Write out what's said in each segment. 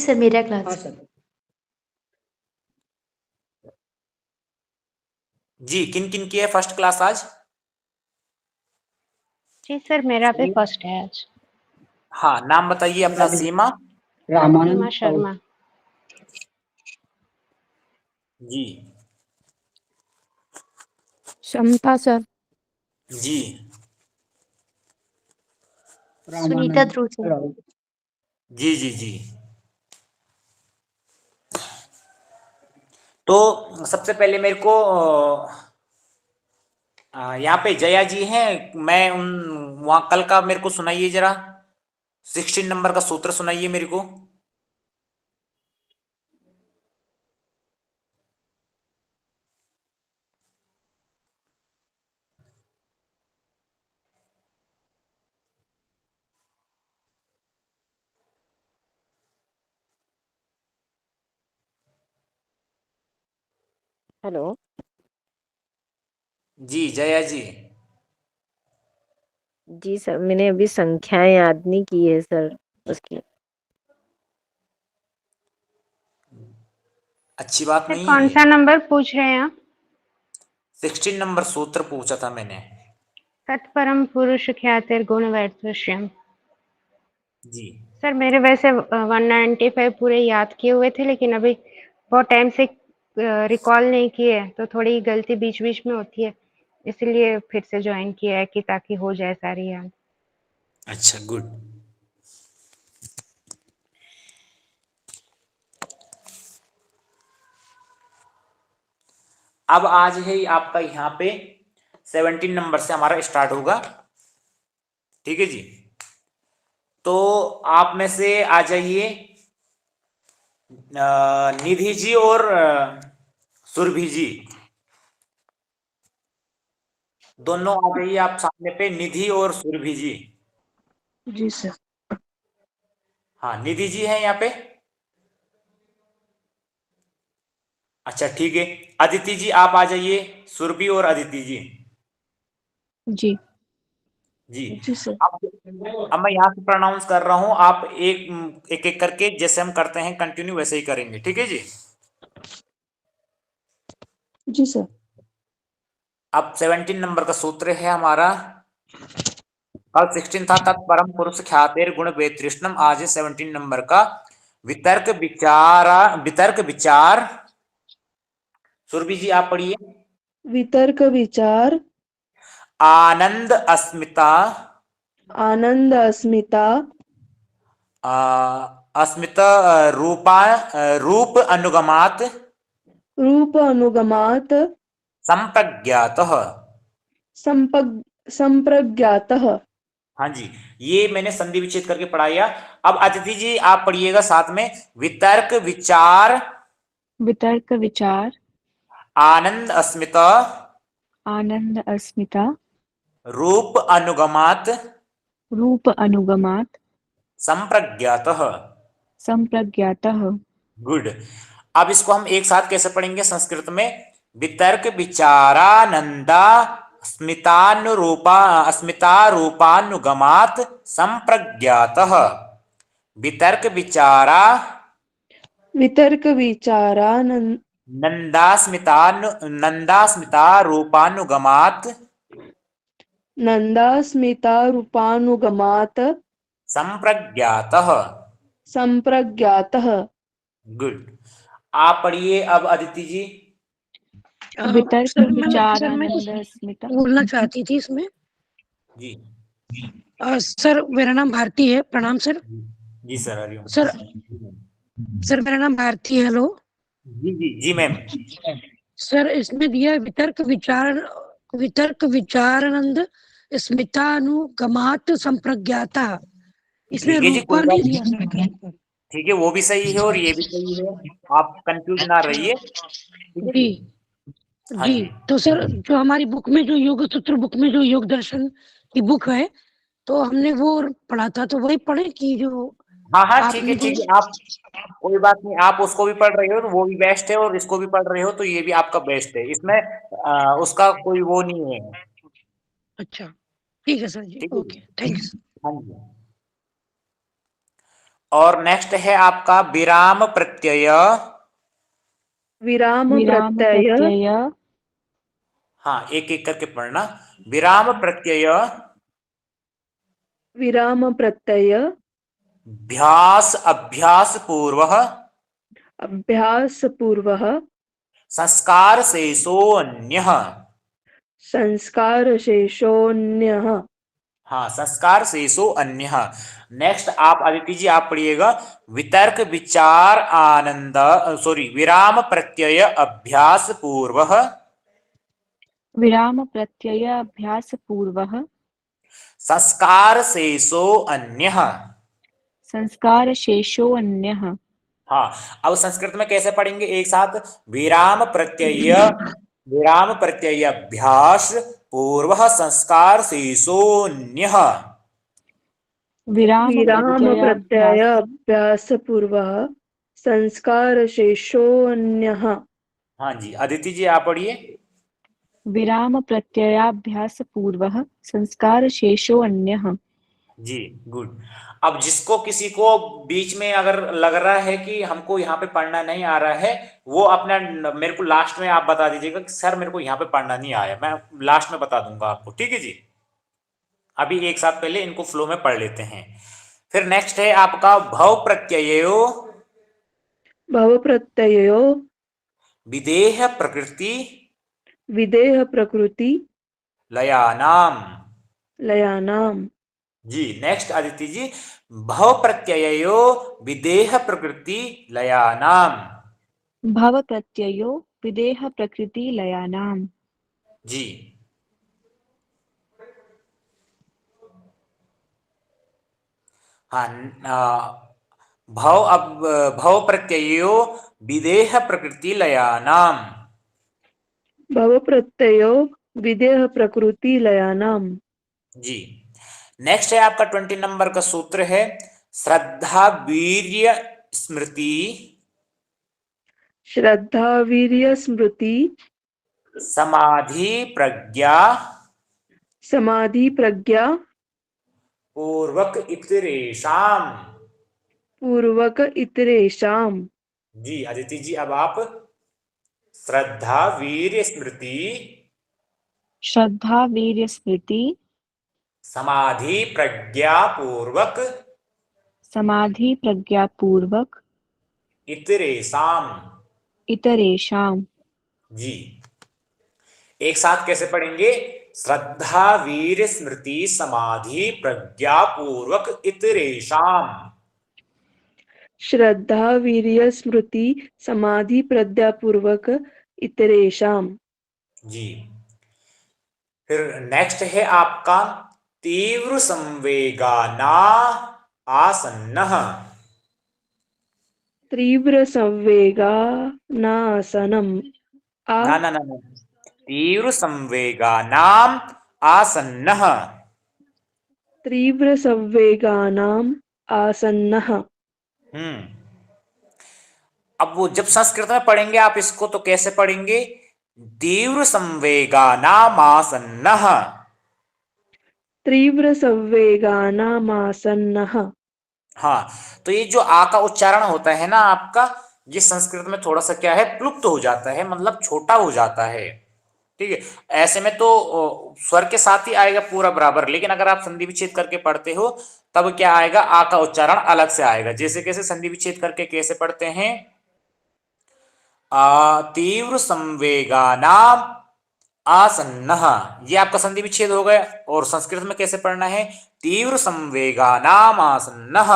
Sir, मेरा हाँ class. Sir. जी, किन किन की है फर्स्ट क्लास आज? जी सर, मेरा भी फर्स्ट है आज। हाँ, नाम बताइए अपना। सीमा रामानंद सीमा शर्मा। जी। क्षमता सर। जी। सुनीता ध्रुव सर। रामानंद जी जी जी। तो सबसे पहले मेरे को यहाँ पे जया जी हैं, मैं उन वहाँ कल का मेरे को सुनाइए जरा, 16 नंबर का सूत्र सुनाइए मेरे को। हेलो। जी जया जी। जी सर, मैंने अभी संख्याएं याद नहीं की है सर उसकी। अच्छी बात सर नहीं कौन है। सा नंबर पूछ रहे हैं आप? 16 नंबर सूत्र पूछा था मैंने। सत्परम पुरुष ख्यातिर गुण वैतृष्यम। जी। सर मेरे वैसे 195 पूरे याद किए हुए थे, लेकिन अभी बहुत टाइम से रिकॉल नहीं किए, तो थोड़ी गलती बीच बीच में होती है, इसलिए फिर से ज्वाइन किया है कि ताकि हो जाए सारी याद। अच्छा, गुड। अब आज है आपका यहाँ पे 17 नंबर से हमारा स्टार्ट होगा। ठीक है जी। तो आप में से आ जाइए निधि जी और सुरभि जी, दोनों आ जाइए आप सामने पे, निधि और सुरभि जी। जी सर। हाँ, निधि जी हैं यहाँ पे। अच्छा ठीक है, अदिति जी आप आ जाइए, सुरभि और अदिति जी। जी जी। जी सर। अब मैं यहाँ से प्रोनाउंस कर रहा हूँ, आप एक एक एक करके जैसे हम करते हैं कंटिन्यू वैसे ही करेंगे। ठीक है जी। जी सर। अब 17 नंबर का सूत्र है हमारा, कल 16 था तत्परम पुरुष ख्यातेर गुण वेतृष्णम, आज है 17 नंबर का वितर्क विचार। सुरभि जी आप पढ़िए। वितर्क विचार आनंद अस्मिता, आनंद अस्मिता अस्मिता रूप अनुगमात रूप अनुगमात संप्रज्ञातः। संप्रज्ञातः। हाँ जी, ये मैंने संधि विच्छेद करके पढ़ाया। अब अदिति जी आप पढ़िएगा साथ में, वितर्क विचार वितर्क विचार आनंद अस्मिता आनंद अस्मिता रूप अनुगमात रूप अनुगमात संप्रज्ञातः। संप्रज्ञातः। गुड। अब इसको हम एक साथ कैसे पढ़ेंगे संस्कृत में? वितर्क विचारानंदा अस्मितारूपानुगमात संप्रज्ञातः। वितर्क विचारा वितर्क विचारा नंदास्मितारूपानुगमात नंदास्मिता रूपानुगमात संप्रज्ञातः। संप्रज्ञातः। गुड। आप पढ़िए अब अदिति जी। वितर्क सर विचार मैं कुछ आनंद अस्मिता। बोलना चाहती थी इसमें। जी। सर मेरा नाम भारती है। प्रणाम सर। जी सर, हरिओम। सर मेरा नाम भारती है। हेलो। जी जी जी मैम। सर इसमें दिया वितर्क विचारानंद स्मितानुगमात संप्रज्ञाता। इसमें ठीक है जी, रूपा कोई नहीं बात दिया नहीं। सर। ठीक है, वो भी सही है और ये भी सही है, आप कंफ्यूज ना रहिए। ठीक है जी जी। हाँ जी। जी। तो सर जो हमारी बुक में जो योग सूत्र बुक में जो योग दर्शन की बुक है, तो हमने वो पढ़ा था, तो वही पढ़े कि जो हाँ हाँ ठीक है आपने ठीक है, आप कोई बात नहीं, आप उसको भी पढ़ रहे हो तो वो भी बेस्ट है, और इसको भी पढ़ रहे हो तो ये भी आपका बेस्ट है, इसमें उसका कोई वो नहीं है। अच्छा ठीक है सर जी। ठीक है ओके, जी। थैंक्स। हाँ जी। और नेक्स्ट है आपका विराम प्रत्यय। विराम विराम प्रत्यय प्रत्यय हाँ, एक एक करके पढ़ना। विराम प्रत्यय विराम प्रत्यय भ्यास अभ्यास पूर्व अभ्यास पूर्वः संस्कार शेषो अन्यः। संस्कार शेषोऽन्यः। हाँ, संस्कार शेषो अन्यः। नेक्स्ट आप आदित्य जी आप पढ़िएगा। वितर्क विचार आनंद सॉरी विराम प्रत्यय अभ्यास पूर्व विराम प्रत्यय अभ्यास पूर्वः संस्कार शेषो अन्यः। संस्कार शेषो अन्यः। हाँ, अब संस्कृत में कैसे पढ़ेंगे एक साथ। विराम प्रत्यय अभ्यास पूर्व संस्कार शेषोन्यः। विराम विराम प्रत्यय प्रत्यय अभ्यास अभ्यास पूर्वः संस्कार शेषोऽन्यः। हाँ जी, अदिति जी आप पढ़िए। विराम प्रत्ययाभ्यास पूर्वः संस्कार शेषो अन्यः। जी, गुड। अब जिसको किसी को बीच में अगर लग रहा है कि हमको यहाँ पे पढ़ना नहीं आ रहा है, वो अपना मेरे को लास्ट में आप बता दीजिएगा कि सर मेरे को यहाँ पे पढ़ना नहीं आया, मैं लास्ट में बता दूंगा आपको, ठीक है जी। अभी एक साथ पहले इनको फ्लो में पढ़ लेते हैं। फिर नेक्स्ट है आपका भव प्रत्ययो भव प्रत्ययो विदेह प्रकृति विदेह प्रकृति लयानाम। लयानाम। जी, नेक्स्ट आदित्य जी। भव प्रत्ययो विदेह प्रकृति लयानाम। भव प्रत्ययो विदेह प्रकृति लयानाम। जी, हाँ। भव प्रत्ययो विदेह प्रकृति लयानाम। भव प्रत्ययो विदेह प्रकृति लयानाम। जी, नेक्स्ट है आपका 20 नंबर का सूत्र है श्रद्धा वीर्य स्मृति श्रद्धा वीर्य स्मृति समाधि प्रज्ञा समाधि प्रज्ञा पूर्वक इतरेषाम। पूर्वक इतरेषाम। जी, अदिति जी अब आप श्रद्धा वीर्य स्मृति श्रद्धा वीर्य स्मृति समाधि प्रज्ञा पूर्वक समाधि प्रज्ञा पूर्वक इतरेषाम। इतरेषाम। जी, एक साथ कैसे पढ़ेंगे। श्रद्धा वीर स्मृति समाधि प्रज्ञा पूर्वक इतरेषाम। श्रद्धा वीर्य स्मृति समाधि प्रज्ञा पूर्वक इतरेषाम। जी, फिर नेक्स्ट है आपका तीव्र संवेगाना आसन्नः। तीव्र संवेगा नासनम ना ना ना ना, तीव्र संवेगानाम आसन्नः। तीव्र संवेगानाम आसन्नः। अब वो जब संस्कृत में पढ़ेंगे आप इसको तो कैसे पढ़ेंगे। तीव्र संवेगानाम आसन्नः। तीव्र संवेगानाम आसन्नः। हाँ, तो ये जो आ का उच्चारण होता है ना आपका, ये संस्कृत में थोड़ा सा क्या है प्लुप्त हो जाता है, मतलब छोटा हो जाता है, ठीक है। ऐसे में तो स्वर के साथ ही आएगा पूरा बराबर, लेकिन अगर आप संधि विच्छेद करके पढ़ते हो तब क्या आएगा, आ का उच्चारण अलग से आएगा। जैसे कैसे संधि विच्छेद करके कैसे पढ़ते हैं, तीव्र संवेगानाम आसन्नः, ये आपका संधि विच्छेद हो गया। और संस्कृत में कैसे पढ़ना है, तीव्र संवेगानाम आसन्नः,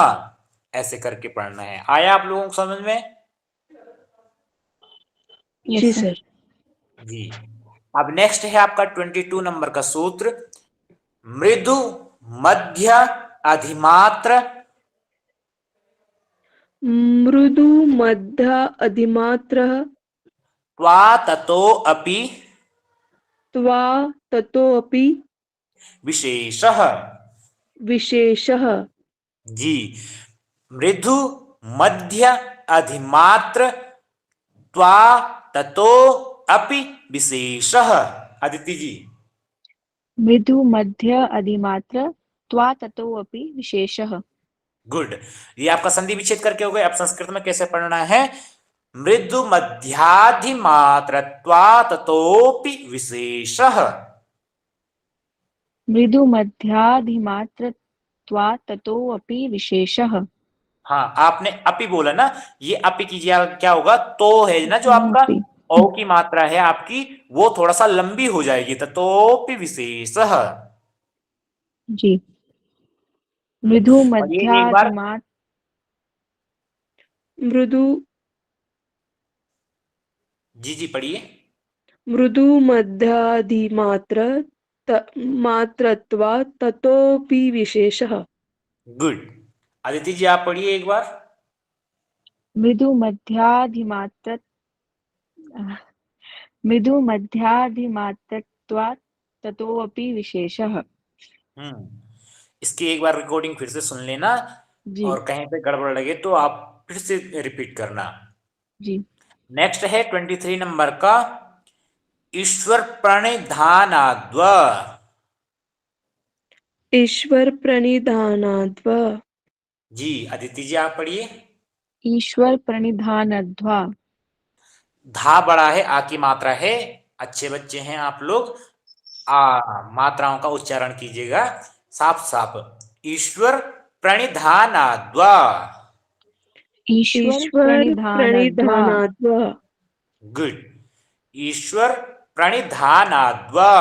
ऐसे करके पढ़ना है। आया आप लोगों को समझ में। जी सर। जी, अब नेक्स्ट है आपका 22 नंबर का सूत्र मृदु मध्य अधिमात्र मृदु मध्य अधिमात्रः त्वा ततो अपि त्वा ततोऽपि विशेषः। विशेषः। जी, मृदु मध्य अधिमात्र त्वा ततो अपि विशेषः। अदिति जी। मृदु मध्य अधिमात्र त्वा ततो अपि विशेषः। गुड। ये आपका संधि विच्छेद करके हो गए। अब संस्कृत में कैसे पढ़ना है? मृदु मध्याधिमात्रत्वात्ततोऽपि विशेषः। मृदु मध्याधिमात्रत्वात् ततोऽपि विशेषः। हाँ, आपने अपि बोला ना, ये अपि कीजिए, क्या होगा? तो है ना जो आपका ततोऽपि। ओ की मात्रा है आपकी, वो थोड़ा सा लंबी हो जाएगी। ततोऽपि विशेषः। जी। मृदु और ये एक बार मध्याधिमात् मृदु जी जी पढ़िए। मृदु मात्रत्वात् ततोऽपि विशेषः। गुड। अदिति जी आप पढ़िए एक बार। मृदु मध्याधिमात्रत् मृदु मध्याधिमात्रत्वात् ततोऽपि विशेषः। इसकी एक बार रिकॉर्डिंग फिर से सुन लेना, जी और कहीं पे गड़बड़ लगे तो आप फिर से रिपीट करना। जी। नेक्स्ट है 23 नंबर का, ईश्वर प्रणिधानाद्व। ईश्वर प्रणिधानाद्वा। जी अदिति जी आप पढ़िए। ईश्वर प्रणिधानाद्वा। धा बड़ा है, आ की मात्रा है, अच्छे बच्चे हैं आप लोग। मात्राओं का उच्चारण कीजिएगा साफ साफ। ईश्वर प्रणिधानाद्वा। ईश्वर ईश्वर प्रणिधानाद्वा। प्रणिधानाद्वा। गुड। ईश्वर प्रणिधानाद्वा।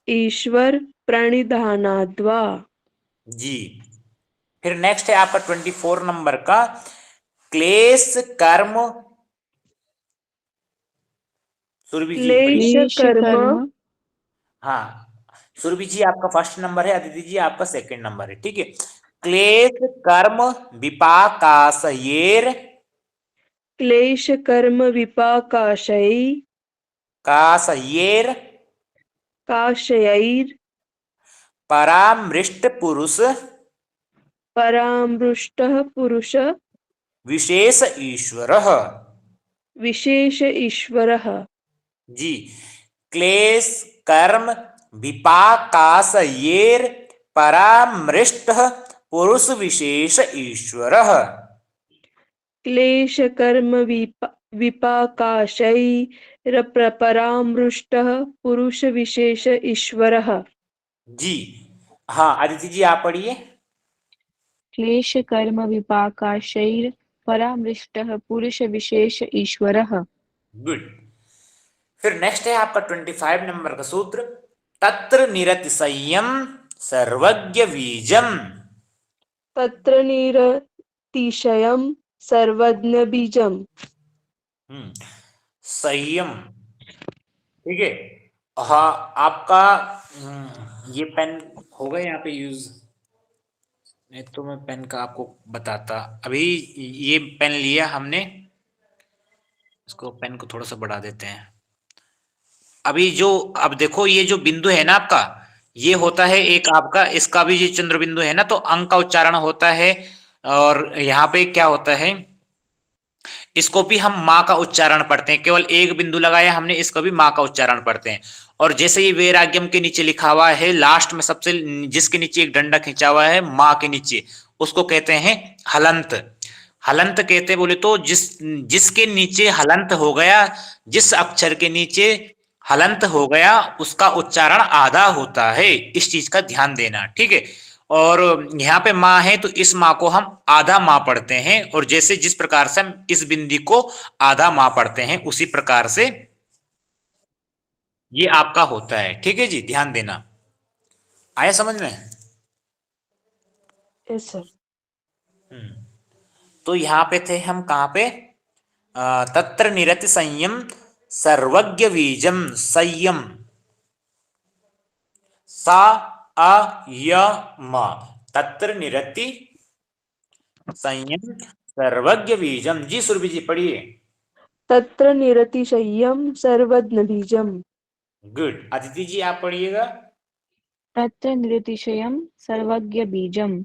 ईश्वर प्रणिधानाद्वा। जी। फिर नेक्स्ट है आपका 24 नंबर का, क्लेश कर्म। सुरभि जी पढ़िए। क्लेश कर्म। हाँ, सुरभि जी आपका फर्स्ट नंबर है, अदिति जी आपका सेकंड नंबर है, ठीक है। क्लेश कर्म विपाकाशयेर। क्लेश कर्म विपाकाशै काशयेर काशयैर् परामृष्ट पुरुष परामृष्टः पुरुष विशेष ईश्वरः। विशेष ईश्वरः। जी। क्लेश कर्म विपाकाशयेर परामृष्ट पुरुष विशेष ईश्वरः। क्लेश कर्म विपाकाशैरपरामृष्टः पुरुष विशेष ईश्वरः। जी हाँ, अदिति जी आप पढ़िए। क्लेश कर्म विपाकाशैर परामृष्टः पुरुष विशेष ईश्वरः। गुड। फिर नेक्स्ट है आपका 25 नंबर का सूत्र, तत्र निरतिशय्यम सर्वज्ञ बीजम। तत्र निरतिशयं सर्वज्ञ बीजम्। संयम, ठीक है। हाँ आपका ये पेन होगा यहाँ पे यूज, नहीं तो मैं पेन का आपको बताता। अभी ये पेन लिया हमने, इसको पेन को थोड़ा सा बढ़ा देते हैं। अभी जो, अब देखो ये जो बिंदु है ना आपका, ये होता है एक आपका, इसका भी ये चंद्र बिंदु है ना, तो अंक का उच्चारण होता है। और यहाँ पे क्या होता है, इसको भी हम माँ का उच्चारण पढ़ते हैं, केवल एक बिंदु लगाया हमने, इसको भी माँ का उच्चारण पढ़ते हैं। और जैसे ये वैराग्यम के नीचे लिखा हुआ है, लास्ट में सबसे जिसके नीचे एक डंडा खिंचा हुआ है माँ के नीचे, उसको कहते हैं हलंत। हलंत कहते बोले तो जिसके नीचे हलंत हो गया, जिस अक्षर के नीचे हलंत हो गया, उसका उच्चारण आधा होता है। इस चीज का ध्यान देना, ठीक है। और यहाँ पे माँ है, तो इस माँ को हम आधा माँ पढ़ते हैं, और जैसे जिस प्रकार से हम इस बिंदी को आधा माँ पढ़ते हैं, उसी प्रकार से ये आपका होता है, ठीक है जी, ध्यान देना। आया समझ में? Yes sir. तो यहाँ पे थे हम, कहाँ पे? तत्र निरति संयम सर्वज्ञ बीजम। संयम, सा अ य म, तत्र निरति संयम सर्वज्ञ बीजम। जी सुरभि जी पढ़िए। तत्र निरतिशय्यं सर्वज्ञ बीजम्। गुड। अदिति जी आप पढ़िएगा। तत्र निरतिशयं सर्वज्ञ बीजम्।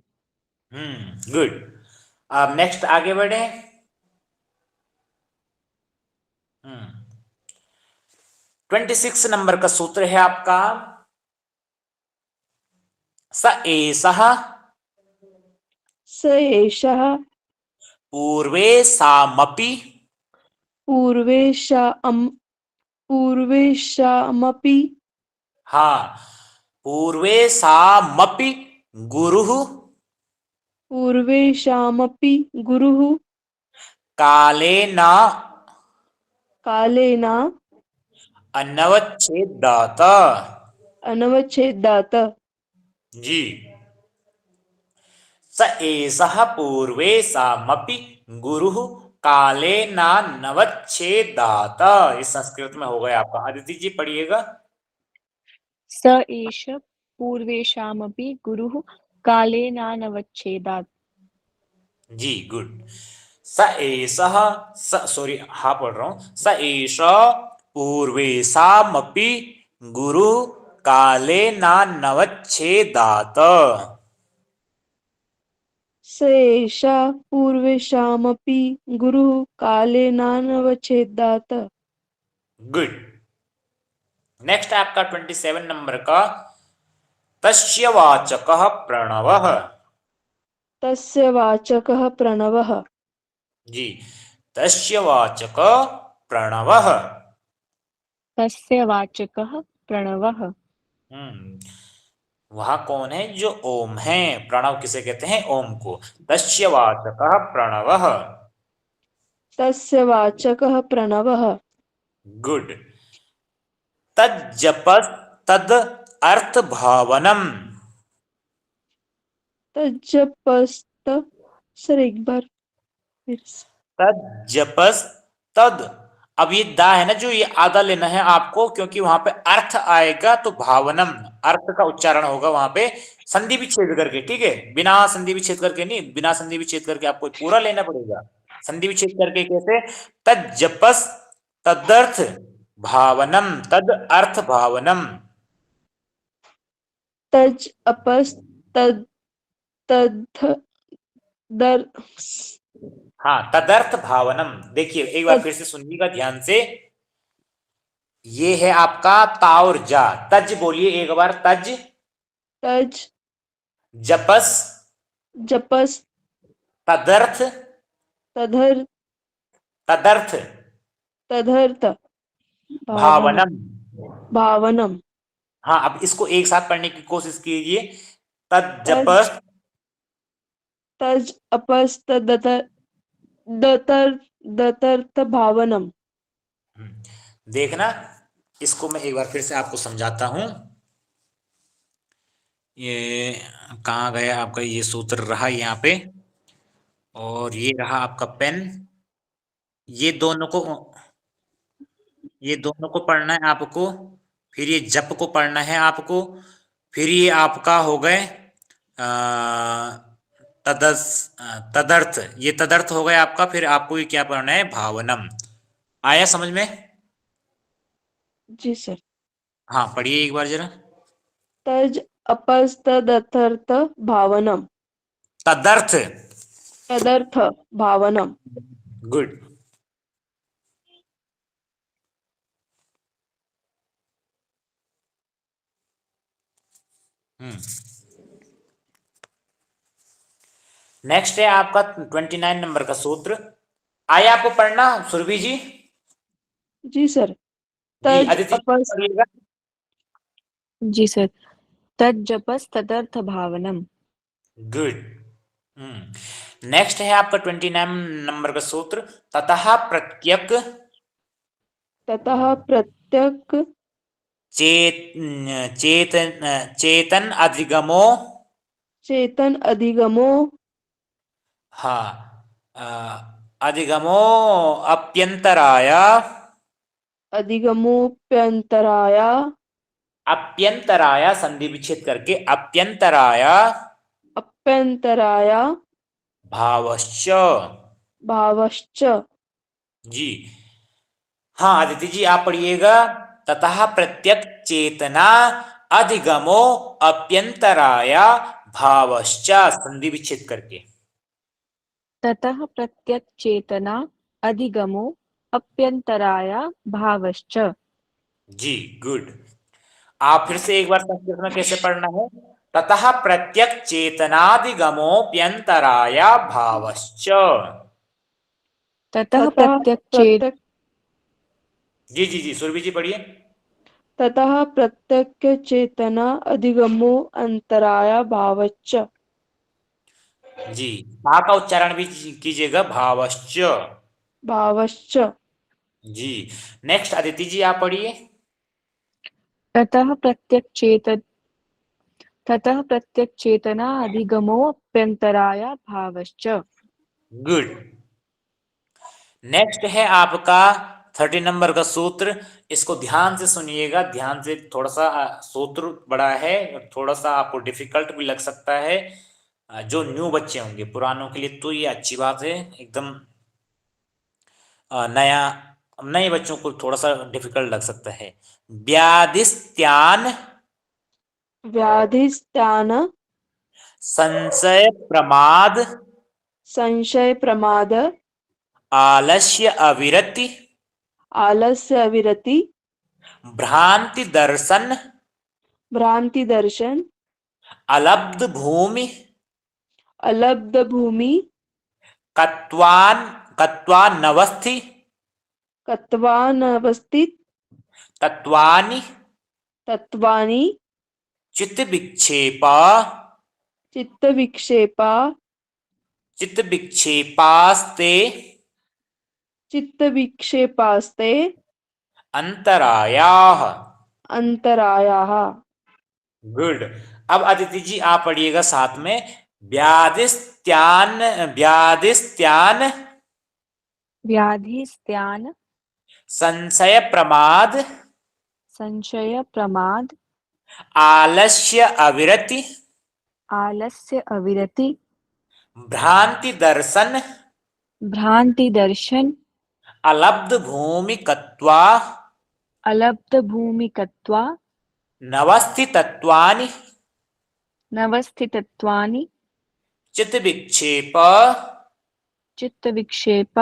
गुड। अब नेक्स्ट आगे बढ़े। 26 नंबर का सूत्र है आपका, स एषः स एषः पूर्वेषामपि पूर्वेषामपि हाँ पूर्वेषामपि गुरुः पूर्वेषामपि गुरुः कालेन कालेन अनवच्छेदात। अनवच्छेदात्। जी स एषः पूर्वेषामपि गुरुः कालेन नवच्छेदात। इस संस्कृत में हो गया आपका। अदिति जी पढ़िएगा। स एष पूर्वेषामपि गुरुः कालेनानवच्छेदात्। जी गुड। स एषः सॉरी हाँ पढ़ रहा हूं। स एष पूर्वेषामपि गुरुः कालेन नवच्छेदात। स एषा पूर्वेषामपि गुरुः कालेनानवच्छेदात्। गुड। नेक्स्ट आपका 27 नंबर का तस्य वाचकः प्रणवः। तस्य वाचकः प्रणवः। जी तस्य वाचक प्रणवः। तस्य वाचकः प्रणवः। वह कौन है? जो ओम है। प्रणव किसे कहते हैं? ओम को। तस्य वाचकः प्रणवः। तस्य वाचकः प्रणवः। गुड। तज्जपस् तद अर्थ भावनम। तज्जपस्त सर एक बार फिर से। तज्जपस तद। अब ये दा है ना, जो ये आधा लेना है आपको, क्योंकि वहां पे अर्थ आएगा तो भावनम अर्थ का उच्चारण होगा वहां पे संधि विच्छेद करके। ठीक है, बिना संधि विच्छेद करके नहीं, बिना संधि विच्छेद करके आपको पूरा लेना पड़ेगा। संधि विच्छेद करके कैसे? तज्जपस तदर्थ भावनम। तद अर्थ भावनम। तज अपस तद तद्ध दर हाँ तदर्थ भावनम। देखिए एक बार फिर से सुनिएगा ध्यान से। ये है आपका ता और जा। तज बोलिए एक बार। तज तज जपस जपस तदर्थ तधर तदर्थ तदर्थ भावनम। भावनम। हाँ अब इसको एक साथ पढ़ने की कोशिश कीजिए। तद तज जपस तज अपस तदतर दतर दतर्थ भावनम। देखना, इसको मैं एक बार फिर से आपको समझाता हूं। ये कहाँ गया आपका? ये सूत्र रहा यहाँ पे, और ये रहा आपका पेन। ये दोनों को पढ़ना है आपको। फिर ये जप को पढ़ना है आपको। फिर ये आपका हो गए तदर्थ। ये तदर्थ हो गया आपका। फिर आपको ये क्या पढ़ना है? भावनम। आया समझ में? जी सर। हाँ पढ़िए एक बार जरा। तज अपस तदर्थर्थ भावनम। तदर्थ। तदर्थ भावनम। गुड। नेक्स्ट है आपका 29 नंबर का सूत्र। आया आपको पढ़ना सुरभि जी? जी सर। जी तज अदिति अपस पढ़िएगा। जी सर। तज जपस तदर्थ भावनम। गुड। नेक्स्ट है आपका 29 नंबर का सूत्र। ततः प्रत्यक ततः प्रत्यक चेत चेतन चेतन अधिगमो। चेतन अधिगमो हाँ अधिगमो अप्यंतराय। अधिगमोप्यंतराय अप्यंतराय संधि विच्छेद करके अप्यंतराय अप्यंतराय भावश्च। भावश्च। जी हाँ आदित्य जी आप पढ़िएगा। ततः प्रत्यक चेतना अधिगमो अप्यंतराय भावश्च संधि विच्छेद करके। ततः प्रत्यक चेतना अधिगमो अप्यंतराय भावश्च। जी गुड। आप फिर से एक बार संस्कृत में कैसे पढ़ना है? ततः प्रत्यक चेतनादिगमोप्यंतराया भावश्च। ततः ततः प्रत्यक् जी जी जी, सुरभि जी पढ़िए। ततः प्रत्यक्ष चेतना अधिगमो अंतराया भावच्च। जी, भा का उच्चारण भी कीजिएगा, भावश्च। भावश्च। जी, नेक्स्ट अदिति जी आप पढ़िए। ततः प्रत्यक् चेतना अधिगमोऽप्यन्तराय भावश्च। गुड। नेक्स्ट है आपका 30 नंबर का सूत्र। इसको ध्यान से सुनिएगा, ध्यान से, थोड़ा सा सूत्र बड़ा है, थोड़ा सा आपको डिफिकल्ट भी लग सकता है। जो न्यू बच्चे होंगे, पुरानों के लिए तो ये अच्छी बात है, एकदम नया, नए बच्चों को थोड़ा सा डिफिकल्ट लग सकता है। व्याधिस्त्यान व्याधिस्त्यान संशय प्रमाद संशय प्रमाद आलस्य अविरति आलस्य अविरति भ्रांति दर्शन भ्रांति दर्शन अलब्ध भूमि अलब्ध भूमि कत्वानवस्थि कत्वानवस्थित तत्वानि तत्वानि चित्त विक्षेपा चित्त विक्षेपा चित्त विक्षेपास्ते चित्त विक्षेपास्ते अंतरायाः। अंतरायाः। गुड। अब अदिति जी आप पढ़िएगा साथ में। व्याधिस्त्यान व्याधिस्त्यान व्याधिस्त्यान संशय प्रमाद संशय प्रमाद आलस्य अविरति आलस्य अविरति भ्रांति दर्शन भ्रांति दर्शन अलब्ध भूमि कत्वा अलब्ध भूमिकत्वा नवस्थितत्वानि नवस्थितत्वानि चित्त विक्षेप चित्तविक्षेप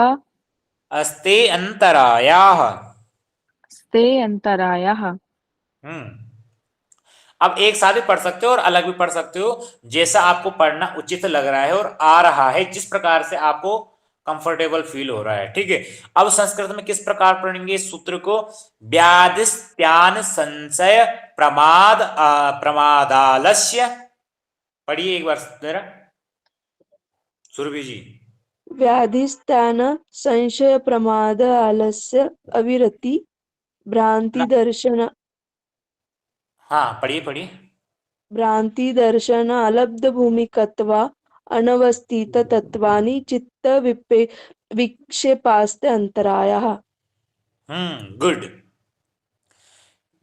अस्ते अंतरायाः। स्ते अंतरायः। अब एक साथ भी पढ़ सकते हो और अलग भी पढ़ सकते हो, जैसा आपको पढ़ना उचित लग रहा है और आ रहा है, जिस प्रकार से आपको कंफर्टेबल फील हो रहा है। ठीक है। अब संस्कृत में किस प्रकार पढ़ेंगे इस सूत्र को? व्याधिस्त्यान संशय प्रमाद प्रमादालस्य। पढ़िए एक बार जरा सुरभि जी। व्याधिस्त्यान संशय प्रमाद आलस्य अविरति भ्रांति दर्शन हाँ पढ़िए पढ़िए। भ्रांति दर्शन अलब्ध भूमिकत्वा अनवस्थित तत्वानि चित्त विक्षेपास्ते अंतरायाः। गुड।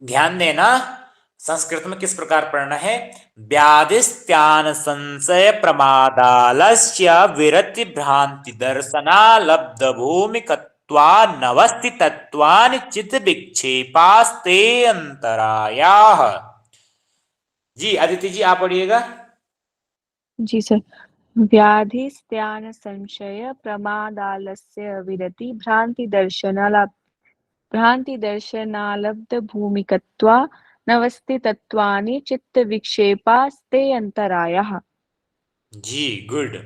ध्यान देना, संस्कृत में किस प्रकार पढ़ना है। व्याधिस्त्यान संशय प्रमादालस्य विरति भ्रांति दर्शनालब्ध भूमिकत्वा नवस्थितत्वानि चित्त विक्षेपास्ते अंतरायाः। जी अदिति जी आप पढ़िएगा। जी सर। व्याधिस्त्यान संशय प्रमादालस्य अविरति भ्रांति दर्शनालब्ध भूमिकत्वा नवस्थितत्वानि चित्त विक्षेपास्ते अंतरायः। जी गुड।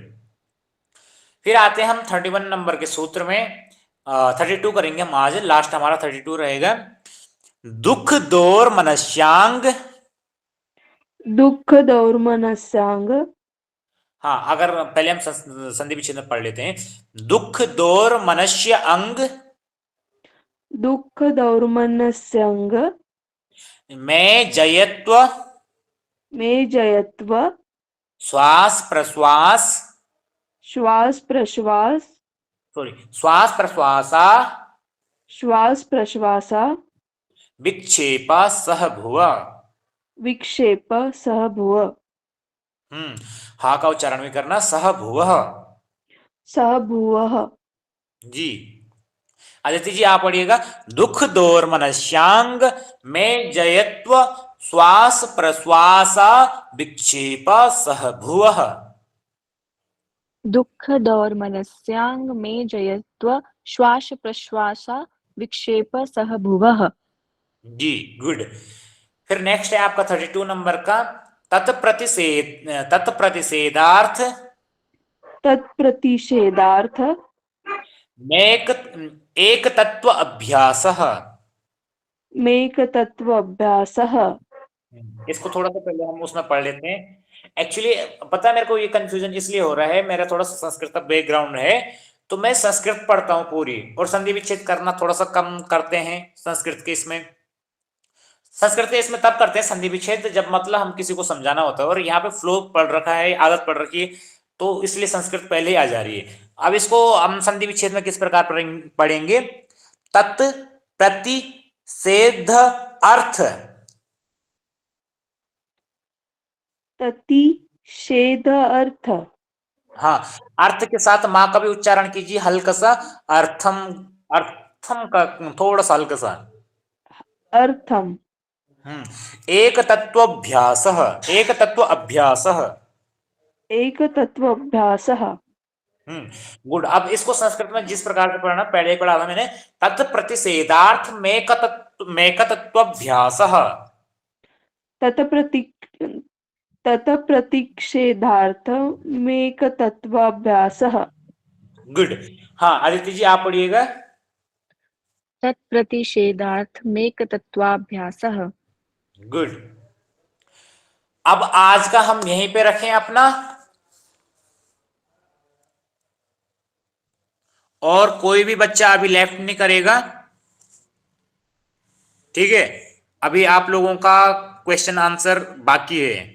फिर आते हैं हम 31 नंबर के सूत्र में। 32 करेंगे हम आज, लास्ट हमारा 32 रहेगा। दुख दौर मनस्यांग। दुख दौर्मनस्यांग। हाँ, अगर पहले हम संधि विच्छेद में पढ़ लेते हैं। दुख दौर मनुष्य अंग दुख दौर्मनस्यांग में जयत्व में जयत्व श्वास प्रश्वास श्वास प्रश्वास श्वास प्रश्वासा श्वास प्रश्वासा विक्षेप सह भुव। विक्षेप सह भुव। हा का उच्चारण भी करना, सह भुव। सह भुवः। जी आदित्य जी आप पढ़िएगा। दुख दौर मनस्यांग में जयत्व श्वास प्रश्वासा विक्षेप सह भुवः। दुख दौर मनस्यांग में जयत्व श्वास प्रश्वासा विक्षेप सह भुवः। जी गुड। फिर नेक्स्ट है आपका 32 नंबर का। तत्प्रतिषेधार्थ तत्प्रतिषेधार्थ मेक एक तत्व अभ्यासः। मेकतत्वाभ्यासः। इसको थोड़ा सा पहले हम उसमें पढ़ लेते हैं। एक्चुअली पता है मेरे को ये कंफ्यूजन इसलिए हो रहा है, मेरा थोड़ा सा संस्कृत का बैकग्राउंड है, तो मैं संस्कृत पढ़ता हूँ पूरी, और संधि विच्छेद करना थोड़ा सा कम करते हैं संस्कृत के इसमें। संस्कृत के इसमें तब करते हैं संधि विच्छेद जब मतलब हम किसी को समझाना होता है, और यहाँ पे फ्लो पढ़ रखा है, आदत पढ़ रखी है, तो इसलिए संस्कृत पहले ही आ जा रही है। अब इसको हम संधि विच्छेद में किस प्रकार पढ़ेंगे? तत् प्रतिषेध अर्थ। प्रतिषेध अर्थ। हाँ, अर्थ के साथ माँ का भी उच्चारण कीजिए हल्का सा। अर्थम, अर्थम का थोड़ा सा हल्का सा। अर्थम। एक तत्वाभ्यासः, एक तत्व अभ्यासः। एकतत्वाभ्यासः। गुड। अब इसको संस्कृत में जिस प्रकार से पढ़ना, पहले ही पढ़ा था मैंने। तत् प्रतिषेधार्थ मेकतत्वाभ्यासः। तत्प्रतिषेधार्थ मेकतत्वाभ्यासः। गुड। हाँ आदित्य जी आप पढ़िएगा। तत्प्रतिषेधार्थमेकतत्वाभ्यासः। गुड। अब आज का हम यहीं पे रखें अपना, और कोई भी बच्चा अभी लेफ्ट नहीं करेगा, ठीक है? अभी आप लोगों का क्वेश्चन आंसर बाकी है।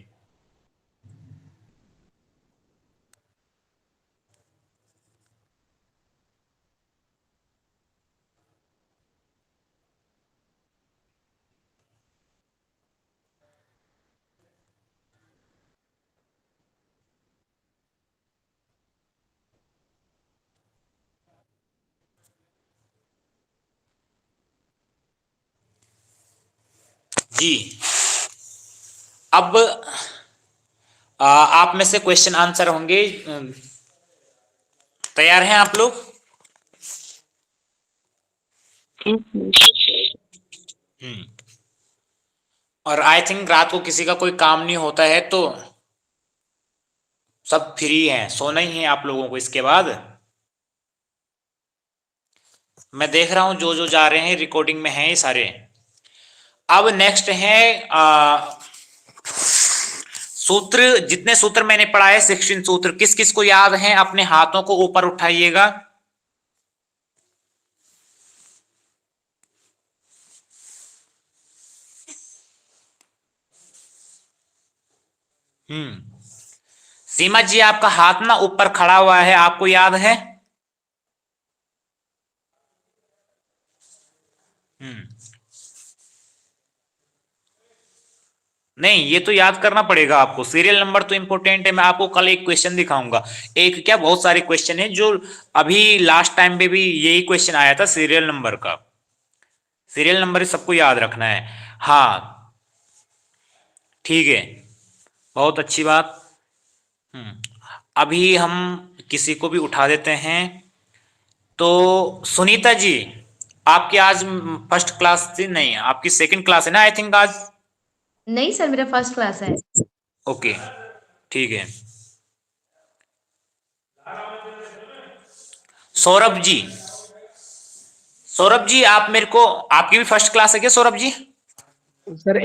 जी, अब आप में से क्वेश्चन आंसर होंगे। तैयार हैं आप लोग? और आई थिंक रात को किसी का कोई काम नहीं होता है, तो सब फ्री हैं, सोना ही है आप लोगों को इसके बाद। मैं देख रहा हूं जो जो जा रहे हैं रिकॉर्डिंग में हैं ये सारे। अब नेक्स्ट है सूत्र। जितने सूत्र मैंने पढ़ाए 16 सूत्र, किस किस को याद हैं? अपने हाथों को ऊपर उठाइएगा। सीमा जी आपका हाथ ना ऊपर खड़ा हुआ है, आपको याद है? नहीं, ये तो याद करना पड़ेगा आपको। सीरियल नंबर तो इंपॉर्टेंट है। मैं आपको कल एक क्वेश्चन दिखाऊंगा, एक क्या बहुत सारे क्वेश्चन है जो अभी लास्ट टाइम पे भी यही क्वेश्चन आया था सीरियल नंबर का। सीरियल नंबर सबको याद रखना है। हाँ ठीक है, बहुत अच्छी बात। अभी हम किसी को भी उठा देते हैं। तो सुनीता जी, आपकी आज फर्स्ट क्लास थी? नहीं, आपकी सेकंड क्लास है ना आई थिंक आज। नहीं सर, मेरा फर्स्ट क्लास है। ओके ठीक है। सौरभ जी, सौरभ जी आप मेरे को, आपकी भी फर्स्ट क्लास है क्या सौरभ जी? सर